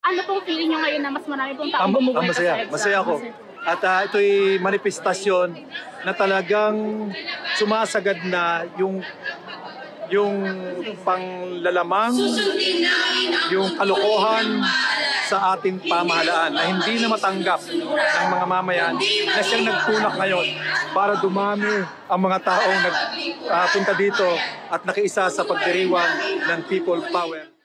Ano pong feeling nyo ngayon na mas marami pong taong bumubuhay sa EDSA? Masaya ako. At ito'y manifestasyon na talagang sumasagad na yung panglalamang, yung kalokohan sa ating pamahalaan na hindi na matanggap ng mga mamayan na siyang nagtulak ngayon para dumami ang mga taong nagpunta dito at nakiisa sa pagdiriwang ng people power.